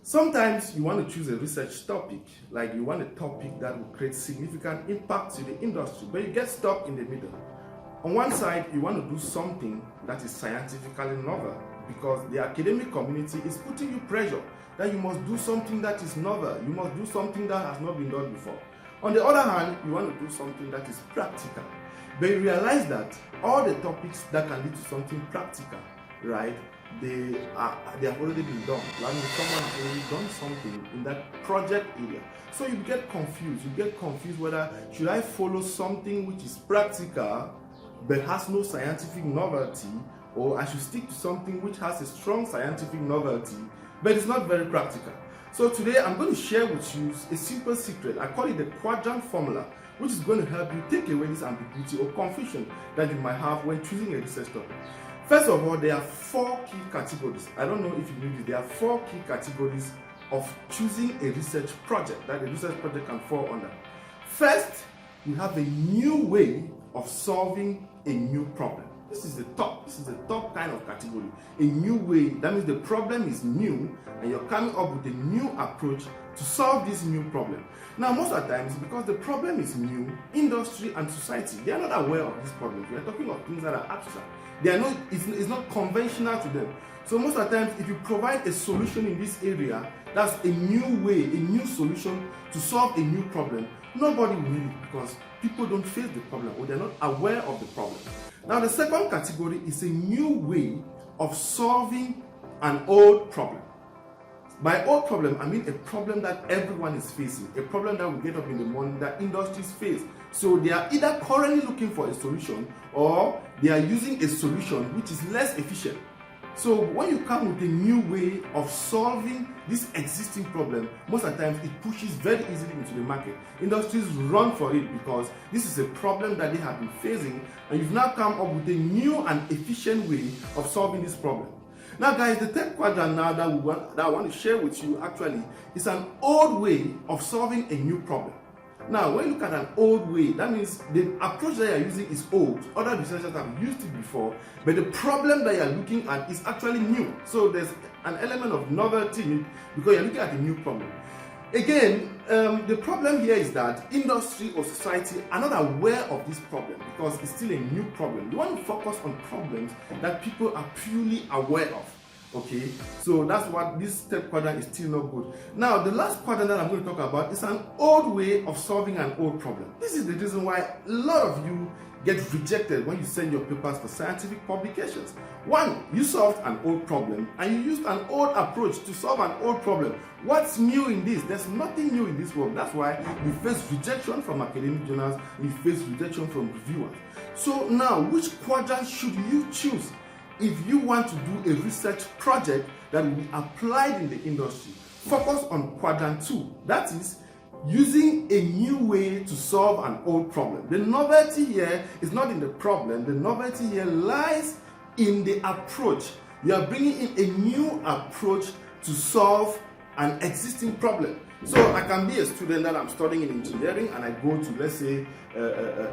Sometimes you want to choose a research topic, like you want a topic that will create significant impact to the industry, but you get stuck in the middle. On one side, you want to do something that is scientifically novel because the academic community is putting you pressure that you must do something that is novel, you must do something that has not been done before. On the other hand, you want to do something that is practical, but you realize that all the topics that can lead to something practical, right, they have already been done. Like someone has already done something in that project area. So you get confused. You get confused whether should I follow something which is practical but has no scientific novelty, or I should stick to something which has a strong scientific novelty but it's not very practical. So today I'm going to share with you a simple secret. I call it the Quadrant Formula, which is going to help you take away this ambiguity or confusion that you might have when choosing a research topic. First of all, there are 4 key categories. I don't know if you knew this. There are 4 key categories of choosing a research project that a research project can fall under. First, you have a new way of solving a new problem. This is the top kind of category. A new way, that means the problem is new and you're coming up with a new approach to solve this new problem. Now, most of the times, because the problem is new, industry and society, they are not aware of this problem. We are talking of things that are abstract. They are not, it's not conventional to them. So most of the times, if you provide a solution in this area, that's a new way, a new solution to solve a new problem, nobody will need it because people don't face the problem or they're not aware of the problem. Now, the second category is a new way of solving an old problem. By old problem, I mean a problem that everyone is facing, a problem that we get up in the morning that industries face. So they are either currently looking for a solution or they are using a solution which is less efficient. So when you come with a new way of solving this existing problem, most of the times it pushes very easily into the market. Industries run for it because this is a problem that they have been facing, and you've now come up with a new and efficient way of solving this problem. Now guys, the third quadrant now that I want to share with you actually is an old way of solving a new problem. Now, when you look at an old way, that means the approach that you're using is old. Other researchers have used it before, but the problem that you're looking at is actually new. So there's an element of novelty in it because you're looking at a new problem. Again, the problem here is that industry or society are not aware of this problem because it's still a new problem. You want to focus on problems that people are purely aware of. Okay, so that's what this third quadrant is still not good. Now, the last quadrant that I'm going to talk about is an old way of solving an old problem. This is the reason why a lot of you get rejected when you send your papers for scientific publications. One, you solved an old problem and you used an old approach to solve an old problem. What's new in this? There's nothing new in this world. That's why you face rejection from academic journals, you face rejection from reviewers. So now, which quadrant should you choose if you want to do a research project that will be applied in the industry? Focus on quadrant 2. That is, using a new way to solve an old problem. The novelty here is not in the problem. The novelty here lies in the approach. You are bringing in a new approach to solve an existing problem. So I can be a student that I'm studying in engineering and I go to, let's say,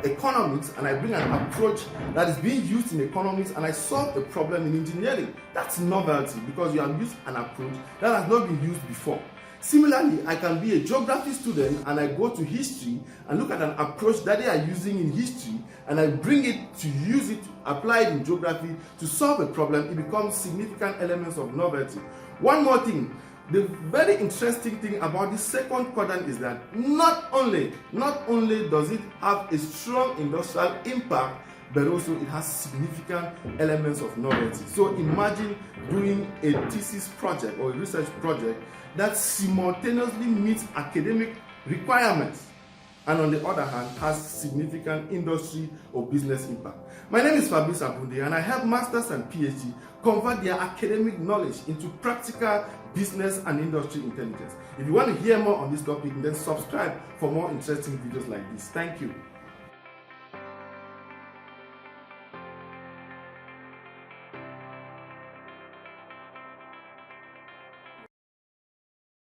economics, and I bring an approach that is being used in economics and I solve a problem in engineering. That's novelty because you have used an approach that has not been used before. Similarly, I can be a geography student and I go to history and look at an approach that they are using in history and I bring it to use it, apply it in geography to solve a problem. It becomes significant elements of novelty. One more thing. The very interesting thing about this second quadrant is that not only does it have a strong industrial impact, but also it has significant elements of novelty. So imagine doing a thesis project or a research project that simultaneously meets academic requirements and on the other hand has significant industry or business impact. My name is Fabrice Abunde and I help masters and PhD convert their academic knowledge into practical business and industry intelligence. If you want to hear more on this topic, then subscribe for more interesting videos like this. Thank you.